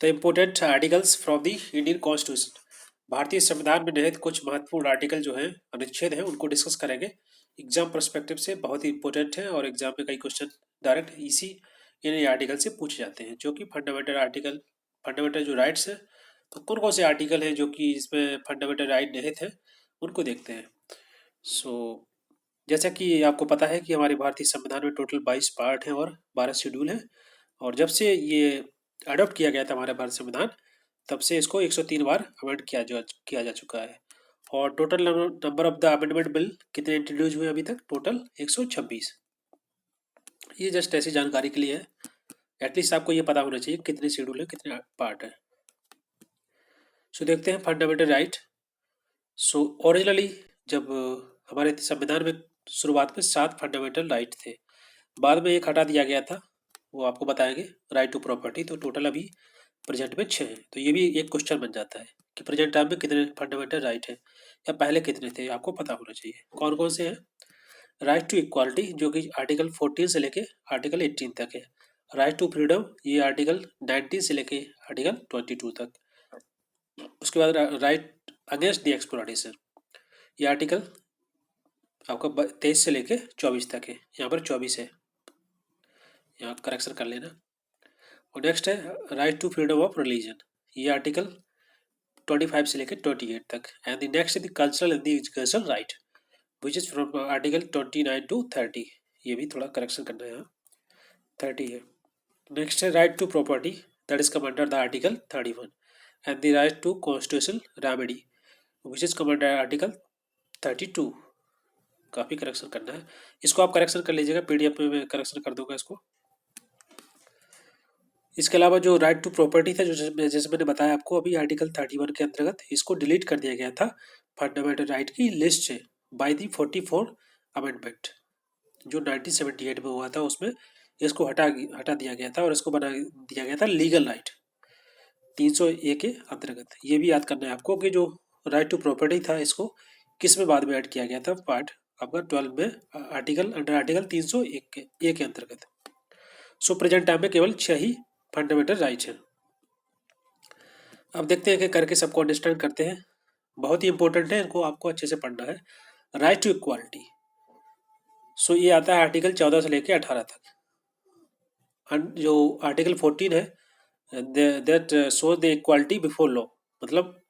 The important articles from the Indian constitution. भारतीय संविधान में निहित कुछ महत्वपूर्ण आर्टिकल जो हैं अनुच्छेद हैं उनको डिस्कस करेंगे। एग्जाम पर्सपेक्टिव से बहुत ही इंपॉर्टेंट है और एग्जाम में कई क्वेश्चन डायरेक्ट इसी इन आर्टिकल से पूछे जाते हैं, जो कि फंडामेंटल आर्टिकल, फंडामेंटल जो राइट्स हैं। तो कौन कौन से आर्टिकल हैं जो कि इसमें फंडामेंटल राइट निहित है, उनको देखते हैं। सो जैसा कि आपको पता है कि हमारे भारतीय संविधान में टोटल 22 पार्ट हैं और 12 शेड्यूल हैं। और जब से ये अडॉप्ट किया गया था हमारा भारत संविधान, तब से इसको 103 बार अमेंड किया जा चुका है। और total number of the amendment bill कितने इंट्रोड्यूस हुए अभी तक? टोटल 126। ये जस्ट ऐसी जानकारी के लिए है, एटलीस्ट आपको ये पता होना चाहिए कितने शेड्यूल है, कितने पार्ट है। सो देखते हैं फंडामेंटल राइट। सो ओरिजिनली जब हमारे संविधान में शुरुआत में 7 फंडामेंटल राइट थे, बाद में एक हटा दिया गया था, वो आपको बताएंगे, राइट टू प्रॉपर्टी। तो टोटल अभी प्रेजेंट में 6 हैं। तो ये भी एक क्वेश्चन बन जाता है कि प्रेजेंट टाइम में कितने फंडामेंटल राइट है या पहले कितने थे, आपको पता होना चाहिए। कौन कौन से हैं? राइट टू इक्वालिटी, जो कि आर्टिकल 14 से लेके आर्टिकल 18 तक है। राइट टू फ्रीडम, ये आर्टिकल 19 से लेके आर्टिकल 22 तक। उसके बाद राइट अगेंस्ट द एक्सप्लॉयटेशन, ये आर्टिकल आपका 23 से लेके 24 तक है। यहाँ पर 24 है, यहाँ करेक्शन कर लेना। और नेक्स्ट है right to freedom of religion, ये आर्टिकल 25 से लेकर 28 तक। And the next the cultural and the educational right, which is from article 29 to 30। ये भी थोड़ा करेक्शन करना है, यहाँ 30 है। नेक्स्ट है right to property, that is come under the article 31। And the right to constitutional remedy, which is come under article 32। काफ़ी correction करना है, इसको आप करेक्शन कर लीजिएगा, पीडीएफ में मैं करेक्शन कर दूंगा इसको। इसके अलावा जो राइट टू प्रॉपर्टी था, जो जैसे मैंने बताया आपको अभी, आर्टिकल 31 के अंतर्गत इसको डिलीट कर दिया गया था फंडामेंटल राइट की लिस्ट से बाय दी 44 अमेंडमेंट, जो 1978 में हुआ था। उसमें इसको हटा दिया गया था और इसको बना दिया गया था लीगल राइट 301 के अंतर्गत। ये भी याद करना है आपको कि जो राइट टू प्रॉपर्टी था, इसको किस में बाद में ऐड किया गया था? पार्ट आपका 12 में, आर्टिकल अंडर आर्टिकल 301 के अंतर्गत। सो प्रेजेंट टाइम में केवल 6 ही फंडामेंटल राइट्स हैं। अब देखते हैं कि करके सबको अंडरस्टैंड करते हैं। बहुत ही इंपॉर्टेंट है, इनको आपको अच्छे से पढ़ना है। राइट टू इक्वालिटी, सो ये आता है आर्टिकल 14 से लेकर 18 तक। जो आर्टिकल 14 है, that show the equality before law, मतलब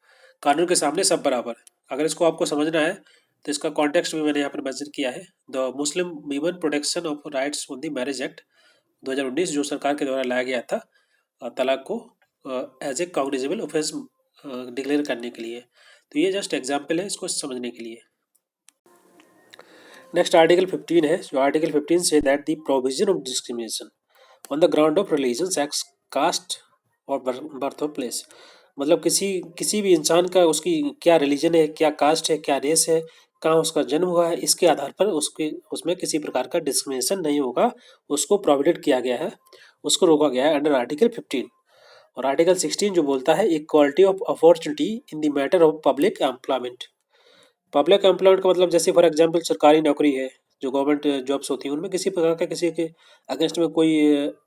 कानून के सामने सब बराबर। अगर इसको आपको समझना है तो इसका कॉन्टेक्स्ट भी मैंने यहाँ पर मेंशन किया है। The Muslim women protection of rights on the marriage act 2019, जो सरकार के द्वारा लाया गया था तलाक को as a cognizable offence declare करने के लिए। तो ये जस्ट एग्जाम्पल है इसको समझने के लिए। नेक्स्ट आर्टिकल 15 है, जो आर्टिकल 15 से that the provision of discrimination on the ground of religion, sex, caste और बर्थ ऑफ प्लेस, मतलब किसी भी इंसान का उसकी क्या रिलीजन है, क्या कास्ट है, क्या रेस है, कहाँ उसका जन्म हुआ है, इसके आधार पर उसमें किसी प्रकार का डिस्क्रिमिनेशन नहीं होगा, उसको प्रोविडेड किया गया है, उसको रोका गया है अंडर आर्टिकल 15। और आर्टिकल 16 जो बोलता है equality of opportunity in the matter of public employment. Public employment का मतलब जैसे फॉर एग्जांपल सरकारी नौकरी है, जो गवर्नमेंट जॉब्स होती हैं, उनमें किसी प्रकार का किसी के अगेंस्ट में कोई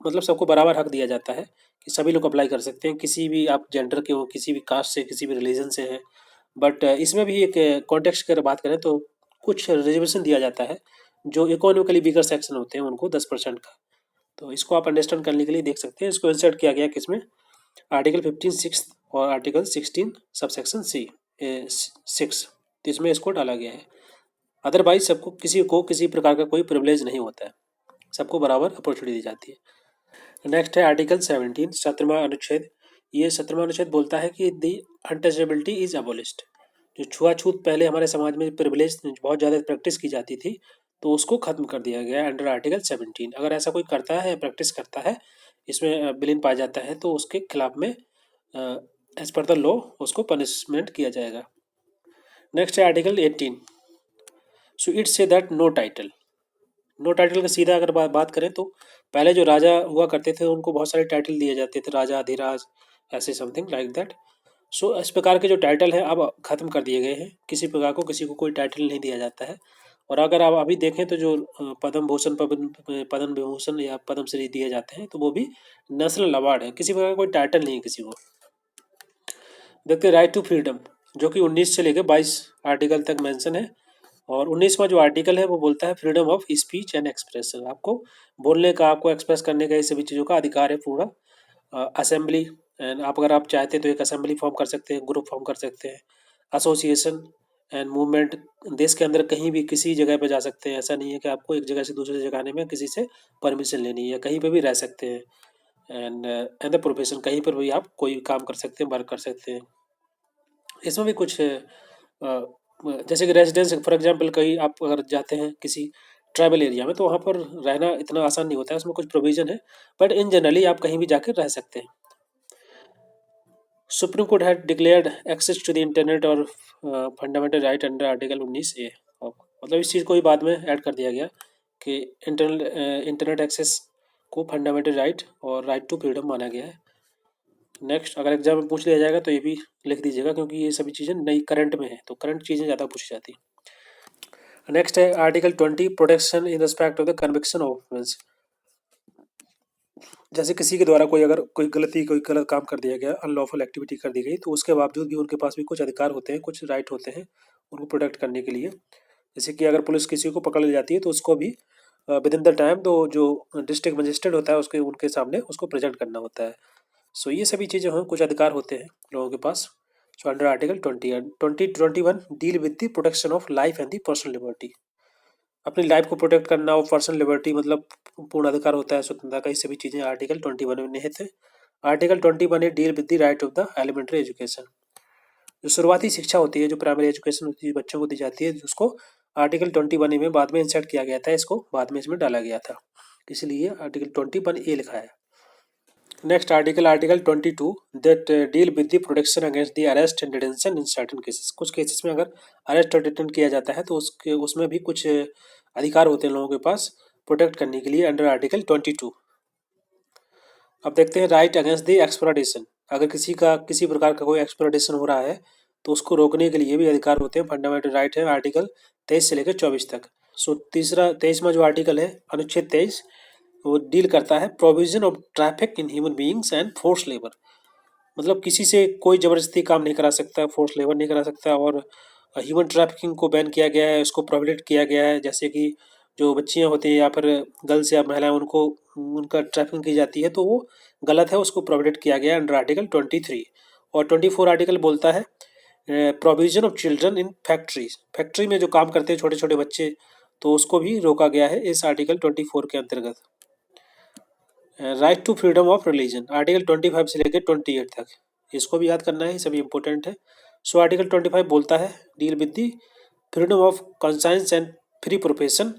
मतलब सबको बराबर हक दिया जाता है कि सभी लोग अप्लाई कर सकते हैं, किसी भी आप जेंडर के हो, किसी भी कास्ट से, किसी भी रिलीजन से हैं। बट इसमें भी एक कॉन्टेक्स्ट की अगर बात करें तो कुछ रिजर्वेशन दिया जाता है, जो इकोनॉमिकली वीकर सेक्शन होते हैं उनको 10% का। तो इसको आप अंडरस्टैंड करने के लिए देख सकते हैं, इसको इंसर्ट किया गया किसमें? आर्टिकल 15 सिक्स और आर्टिकल 16 सबसेक्शन सी 6, तो इसमें इसको डाला गया है। अदरवाइज सबको किसी प्रकार का कोई प्रिविलेज नहीं होता है, सबको बराबर अपॉर्चुनिटी दी जाती है। नेक्स्ट है आर्टिकल 17, 17वां अनुच्छेद। ये 17वां अनुच्छेद बोलता है कि दी अनटचेबिलिटी इज अबोलिश्ड। जो छुआछूत पहले हमारे समाज में प्रिविलेज बहुत ज़्यादा प्रैक्टिस की जाती थी, तो उसको खत्म कर दिया गया है अंडर आर्टिकल 17। अगर ऐसा कोई करता है, प्रैक्टिस करता है, इसमें विलीन पाया जाता है, तो उसके खिलाफ में एज पर द लॉ उसको पनिशमेंट किया जाएगा। नेक्स्ट है article 18। So it's say that no title, no title का सीधा अगर बात करें तो पहले जो राजा हुआ करते थे उनको बहुत सारे टाइटल दिए जाते थे, राजा, अधिराज, ऐसे समथिंग लाइक दैट। सो इस प्रकार के जो टाइटल हैं अब ख़त्म कर दिए गए हैं, किसी प्रकार को किसी को कोई टाइटल नहीं दिया जाता है। और अगर आप अभी देखें तो जो पद्म भूषण पद्म विभूषण या पद्मश्री दिए जाते हैं तो वो भी नेशनल अवार्ड है, किसी प्रकार का कोई टाइटल नहीं है किसी को। देखते हैं राइट टू फ्रीडम, जो कि 19 से लेकर 22 आर्टिकल तक मेंशन है। और 19वां जो आर्टिकल है वो बोलता है freedom of speech and expression, आपको बोलने का, आपको एक्सप्रेस करने का, ये सभी चीज़ों का अधिकार है पूरा। असेंबली, एंड आप अगर आप चाहते हैं तो एक असेंबली फॉर्म कर सकते हैं, ग्रुप फॉर्म कर सकते हैं। एसोसिएशन एंड मूवमेंट, देश के अंदर कहीं भी किसी जगह पे जा सकते हैं, ऐसा नहीं है कि आपको एक जगह से दूसरी जगह आने में किसी से परमिशन लेनी है, कहीं पे भी रह सकते हैं। एंड द प्रोफेशन, कहीं पर भी आप कोई काम कर सकते हैं, वर्क कर सकते हैं। इसमें भी कुछ जैसे कि रेजिडेंस, फॉर एग्जांपल कहीं आप अगर जाते हैं किसी ट्राइबल एरिया में तो वहाँ पर रहना इतना आसान नहीं होता है, उसमें कुछ प्रोविजन है, बट इन जनरली आप कहीं भी जाकर रह सकते हैं। Supreme Court had declared access to the internet और fundamental right under article 19A। मतलब इस चीज़ को ही बाद में ऐड कर दिया गया कि इंटरनेट एक्सेस को फंडामेंटल राइट और राइट टू फ्रीडम माना गया है। नेक्स्ट, अगर एग्जाम में पूछ लिया जाएगा तो ये भी लिख दीजिएगा, क्योंकि ये सभी चीज़ें नई करंट में है तो करंट चीज़ें ज़्यादा पूछी जाती हैं। नेक्स्ट है article 20, protection in respect of the conviction of offence. जैसे किसी के द्वारा कोई अगर कोई गलती, कोई गलत काम कर दिया गया, अनलॉफुल एक्टिविटी कर दी गई, तो उसके बावजूद भी उनके पास भी कुछ अधिकार होते हैं, कुछ राइट होते हैं उनको प्रोटेक्ट करने के लिए। जैसे कि अगर पुलिस किसी को पकड़ ले जाती है तो उसको भी विद इन द टाइम तो जो डिस्ट्रिक्ट मजिस्ट्रेट होता है उसके उनके सामने उसको प्रेजेंट करना होता है। सो ये सभी चीज़ें हैं, कुछ अधिकार होते हैं लोगों के पास। So under article 20 deal with the protection of life and the personal liberty. अपनी लाइफ को प्रोटेक्ट करना और पर्सनल लिबर्टी मतलब पूर्ण अधिकार होता है, स्वतंत्रता का, ये सभी चीज़ें आर्टिकल 21 में निहित है। Article 21 deal with the right of the elementary education. जो शुरुआती शिक्षा होती है, जो प्राइमरी एजुकेशन होती है, बच्चों को दी जाती है, उसको आर्टिकल 21 में बाद में इंसर्ट किया गया था, इसको बाद में इसमें डाला गया था, इसलिए आर्टिकल 21A लिखा है। Next article, article 22 that deal with the protection against the arrest and detention in certain cases. कुछ केसेस में अगर अरेस्ट और डिटेन किया जाता है तो उसके उसमें भी कुछ अधिकार होते हैं लोगों के पास प्रोटेक्ट करने के लिए अंडर आर्टिकल 22। अब देखते हैं राइट अगेंस्ट द एक्सप्लॉयटेशन। अगर किसी का किसी प्रकार का कोई एक्सप्लॉयटेशन हो रहा है तो उसको रोकने के लिए भी अधिकार होते हैं, फंडामेंटल राइट है, आर्टिकल 23 से लेकर 24 तक। सो तीसरा 23वां जो आर्टिकल है, अनुच्छेद 23, वो डील करता है provision of traffic in human beings and force labour. मतलब किसी से कोई ज़बरदस्ती काम नहीं करा सकता, फोर्स लेबर नहीं करा सकता, और ह्यूमन ट्रैफिकिंग को बैन किया गया है, उसको प्रोहिबिट किया गया है। जैसे कि जो बच्चियां होती हैं या फिर गर्ल्स या महिलाएं, उनको उनका ट्रैफिकिंग की जाती है तो वो गलत है, उसको प्रोहिबिट किया गया है अंडर आर्टिकल 23। और 24 आर्टिकल बोलता है provision of children in factories. Factory में जो काम करते हैं छोटे छोटे बच्चे, तो उसको भी रोका गया है इस आर्टिकल 24 के अंतर्गत। Right to freedom of religion, article 25 से लेकर 28 तक, इसको भी याद करना है, सभी इंपॉर्टेंट है। सो आर्टिकल 25 बोलता है deal with the freedom of conscience and free profession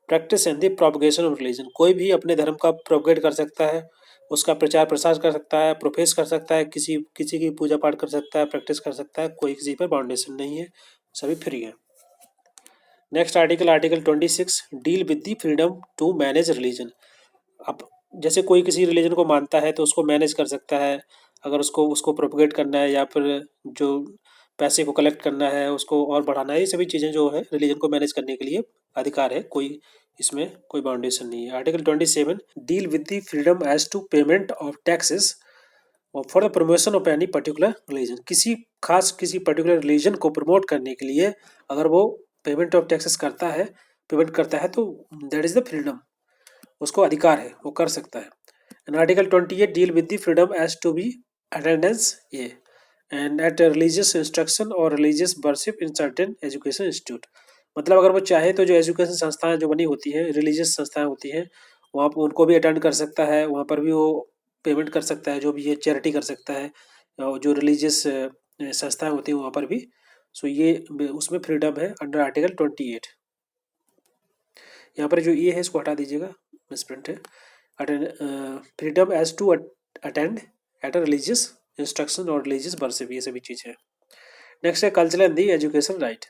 practice and the propagation of religion. कोई भी अपने धर्म का प्रोपगेट कर सकता है, उसका प्रचार प्रसार कर सकता है, प्रोफेस कर सकता है, किसी किसी की पूजा पाठ कर सकता है, प्रैक्टिस कर सकता है, कोई किसी पर बाउंडेशन नहीं है, सभी फ्री है। Next article, article 26 deal with the freedom to manage religion. अब जैसे कोई किसी रिलीजन को मानता है तो उसको मैनेज कर सकता है, अगर उसको उसको प्रोपगेट करना है या फिर जो पैसे को कलेक्ट करना है उसको और बढ़ाना है, ये सभी चीज़ें जो है रिलीजन को मैनेज करने के लिए अधिकार है, कोई इसमें कोई बाउंडेशन नहीं है। Article 27 deal with the freedom as to payment of taxes और for the promotion of any particular religion. किसी पर्टिकुलर रिलीजन को प्रमोट करने के लिए अगर वो पेमेंट ऑफ टैक्सेस करता है, पेमेंट करता है, तो दैट इज द फ्रीडम, उसको अधिकार है, वो कर सकता है। And article 28 deal with the freedom as to be attendance a and at religious instruction और religious worship in certain education institute. मतलब अगर वो चाहे तो जो एजुकेशन संस्थाएं जो बनी होती हैं, रिलीजियस संस्थाएं होती हैं, वहाँ पर उनको भी अटेंड कर सकता है, वहाँ पर भी वो पेमेंट कर सकता है, जो भी ये चैरिटी कर सकता है, और जो रिलीजियस संस्थाएं होती हैं वहाँ पर भी। सो ये उसमें फ्रीडम है अंडर आर्टिकल 28। यहाँ पर जो ये है इसको हटा दीजिएगा, मिसप्रिंट है। Freedom as to attend at a religious instruction और रिलीजियस वर्शिप, ये सभी चीज़ें हैं। नेक्स्ट है cultural and the education right.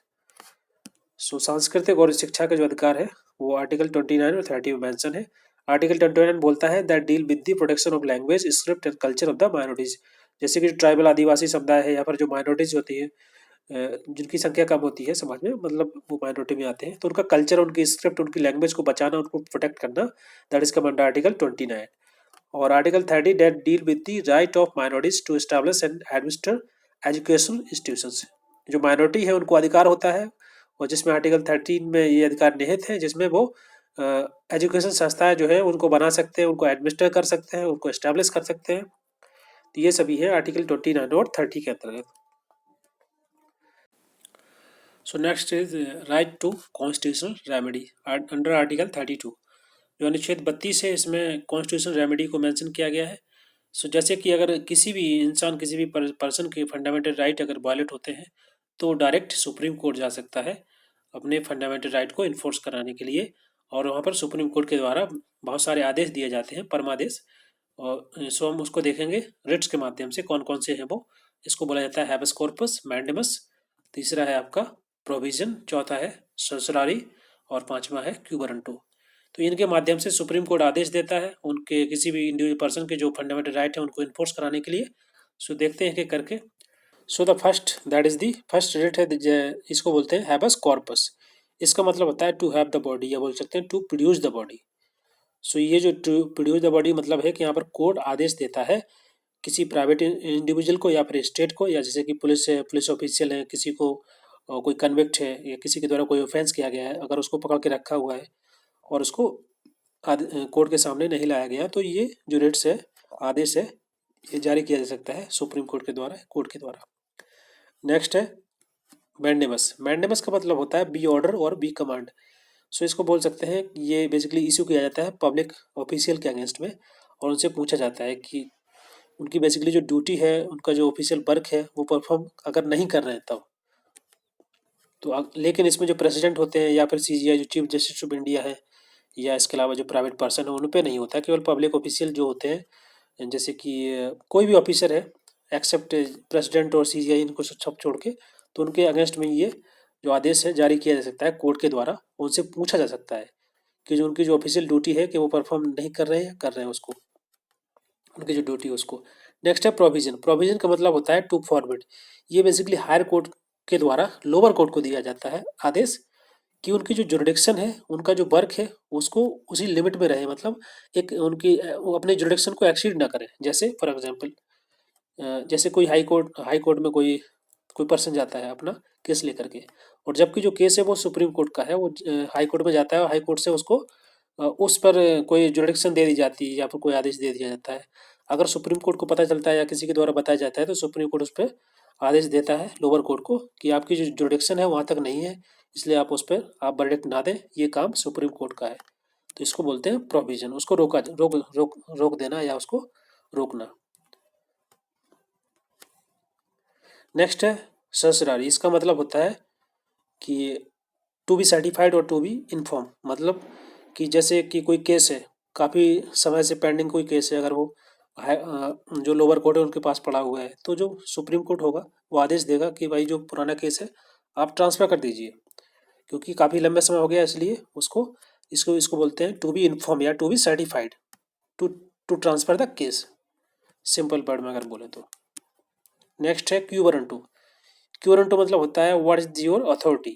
So सांस्कृतिक और शिक्षा का जो अधिकार है वो आर्टिकल 29 और 30 में मेंशन है। आर्टिकल 29 बोलता है that deal with the protection of language, script and culture of the minorities. जैसे कि ट्राइबल आदिवासी समुदाय है या फिर जो माइनॉरिटीज होती है, जिनकी संख्या कम होती है समाज में, मतलब वो माइनॉरिटी में आते हैं, तो उनका कल्चर, उनकी स्क्रिप्ट, उनकी लैंग्वेज को बचाना, उनको प्रोटेक्ट करना, that is come under article 29। और article 30 that deal with the right of minorities to establish and administer educational institutions. जो माइनॉरिटी है उनको अधिकार होता है, और जिसमें आर्टिकल 13 में ये अधिकार निहित है, जिसमें वो एजुकेशन संस्थाएं जो है उनको बना सकते हैं, उनको एडमिनिस्टर कर सकते हैं, उनको एस्टैब्लिश कर सकते हैं। तो ये सभी है आर्टिकल 29 और 30 के अंतर्गत। So next is right to constitutional remedy under article 32। जो अनुच्छेद 32 है, इसमें कॉन्स्टिट्यूशनल रेमेडी को मेंशन किया गया है। सो जैसे कि अगर किसी भी इंसान, किसी भी पर्सन के फंडामेंटल राइट अगर वायलेट होते हैं, तो डायरेक्ट सुप्रीम कोर्ट जा सकता है अपने फंडामेंटल राइट को इन्फोर्स कराने के लिए, और वहाँ पर सुप्रीम कोर्ट के द्वारा बहुत सारे आदेश दिए जाते हैं, परमादेश। और सो हम उसको देखेंगे रिट्स के माध्यम से, कौन कौन से हैं वो। इसको बोला जाता है हैबस कॉर्पस, मैंडेमस, तीसरा है आपका प्रोविजन, चौथा है सर्सरारी, और पांचवा है क्यूबरंटो। तो इनके माध्यम से सुप्रीम कोर्ट आदेश देता है उनके किसी भी इंडिविजुअल पर्सन के जो फंडामेंटल राइट है उनको इन्फोर्स कराने के लिए। सो देखते हैं कि करके। So the first, that is the first writ है, इसको बोलते हैं हैबस कॉर्पस। इसका मतलब होता है टू हैव द बॉडी, या बोल सकते हैं टू प्रोड्यूस द बॉडी। सो ये जो टू प्रोड्यूस द बॉडी मतलब है कि यहाँ पर कोर्ट आदेश देता है किसी प्राइवेट इंडिविजुअल को या फिर स्टेट को, या जैसे कि पुलिस है, पुलिस ऑफिशियल है, किसी को कोई कन्विक्ट है या किसी के द्वारा कोई ऑफेंस किया गया है, अगर उसको पकड़ के रखा हुआ है और उसको कोर्ट के सामने नहीं लाया गया, तो ये जो रिट्स है, आदेश है, ये जारी किया जा सकता है सुप्रीम कोर्ट के द्वारा, कोर्ट के द्वारा। नेक्स्ट है मैंडेमस। मैंडेमस का मतलब होता है बी ऑर्डर और बी कमांड। सो इसको बोल सकते हैं ये बेसिकली इशू किया जाता है पब्लिक ऑफिशियल के अगेंस्ट में, और उनसे पूछा जाता है कि उनकी बेसिकली जो ड्यूटी है, उनका जो ऑफिशियल वर्क है, वो परफॉर्म अगर नहीं कर रहे हैं तब तो लेकिन इसमें जो प्रेसिडेंट होते हैं या फिर सीजीआई जो चीफ जस्टिस ऑफ इंडिया है, या इसके अलावा जो प्राइवेट पर्सन है, उन पे नहीं होता, केवल पब्लिक ऑफिशियल जो होते हैं, जैसे कि कोई भी ऑफिसर है एक्सेप्ट प्रेसिडेंट और सीजीआई, इनको सब छोड़ के, तो उनके अगेंस्ट में ये जो आदेश है जारी किया जा सकता है कोर्ट के द्वारा। उनसे पूछा जा सकता है कि जो उनकी जो ऑफिशियल ड्यूटी है कि वो परफॉर्म नहीं कर रहे हैं या कर रहे हैं, उसको उनकी जो ड्यूटी है उसको। नेक्स्ट है प्रोविजन। प्रोविजन का मतलब होता है टू फॉरवर्ड। ये बेसिकली हायर कोर्ट के द्वारा लोअर कोर्ट को दिया जाता है आदेश कि उनकी जो जुरिडिक्शन है, उनका जो वर्क है, उसको उसी लिमिट में रहे, मतलब एक उनकी वो अपने जुरिडिक्शन को एक्सीड ना करें। जैसे फॉर एग्जांपल, जैसे कोई हाई कोर्ट में कोई कोई पर्सन जाता है अपना केस लेकर के, और जबकि जो केस है वो सुप्रीम कोर्ट का है, वो हाई कोर्ट में जाता है और हाई कोर्ट से उसको उस पर कोई जुरिडिक्शन दे दी जाती है या फिर कोई आदेश दे दिया जाता है। अगर सुप्रीम कोर्ट को पता चलता है या किसी के द्वारा बताया जाता है, तो सुप्रीम कोर्ट उस पर आदेश देता है लोअर कोर्ट को कि आपकी जो जुरिडिक्शन है वहाँ तक नहीं है, इसलिए आप उस पर आप वर्डिक्ट ना दें, ये काम सुप्रीम कोर्ट का है। तो इसको बोलते हैं प्रोविजन, उसको रोक देना या उसको रोकना। नेक्स्ट है सर्सरारी। इसका मतलब होता है कि टू बी सर्टिफाइड और टू बी इन्फॉर्म, मतलब कि जैसे कि कोई केस है, काफ़ी समय से पेंडिंग कोई केस है, अगर वो जो लोअर कोर्ट है उनके पास पड़ा हुआ है, तो जो सुप्रीम कोर्ट होगा वो आदेश देगा कि भाई जो पुराना केस है आप ट्रांसफ़र कर दीजिए, क्योंकि काफ़ी लंबे समय हो गया, इसलिए उसको इसको इसको बोलते हैं टू बी इन्फॉर्म या to be certified, to to transfer the case, simple word में अगर बोले तो। नेक्स्ट है क्यू वारंटू। क्यू वारंटू मतलब होता है व्हाट इज योर अथॉरिटी,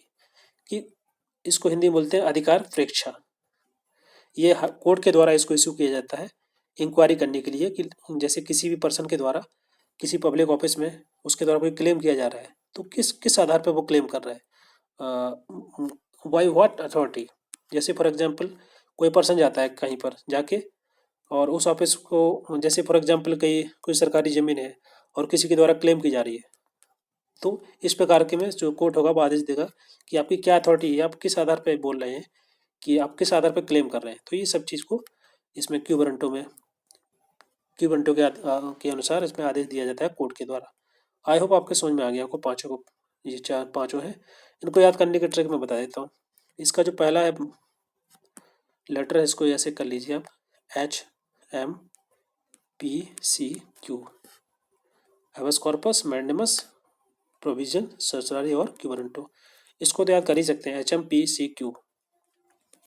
कि इसको हिंदी में बोलते हैं अधिकार प्रेक्षा। ये कोर्ट के द्वारा इसको इशू किया जाता है इंक्वायरी करने के लिए, कि जैसे किसी भी पर्सन के द्वारा किसी पब्लिक ऑफिस में उसके द्वारा कोई क्लेम किया जा रहा है, तो किस किस आधार पर वो क्लेम कर रहा है, बाई व्हाट अथॉरिटी। जैसे फॉर एग्जांपल कोई पर्सन जाता है कहीं पर जाके, और उस ऑफिस को, जैसे फॉर एग्जांपल कहीं कोई सरकारी ज़मीन है और किसी के द्वारा क्लेम की जा रही है, तो इस प्रकार के में जो कोर्ट होगा वो आदेश देगा कि आपकी क्या अथॉरिटी है, आप किस आधार पर बोल रहे हैं, कि आप किस आधार पर क्लेम कर रहे हैं। तो ये सब चीज़ को इसमें क्यू वारंटो के अनुसार इसमें आदेश दिया जाता है कोर्ट के द्वारा। आई होप आपके समझ में आ गया, आपको पाँचों को, ये चार पाँचों हैं, इनको याद करने की ट्रिक मैं बता देता हूँ। इसका जो पहला है लेटर है, इसको ऐसे कर लीजिए आप, HMPCQ, habeas corpus, mandamus, provision, certiorari और क्यू वारंटो। इसको तो याद कर ही सकते हैं, HMPCQ।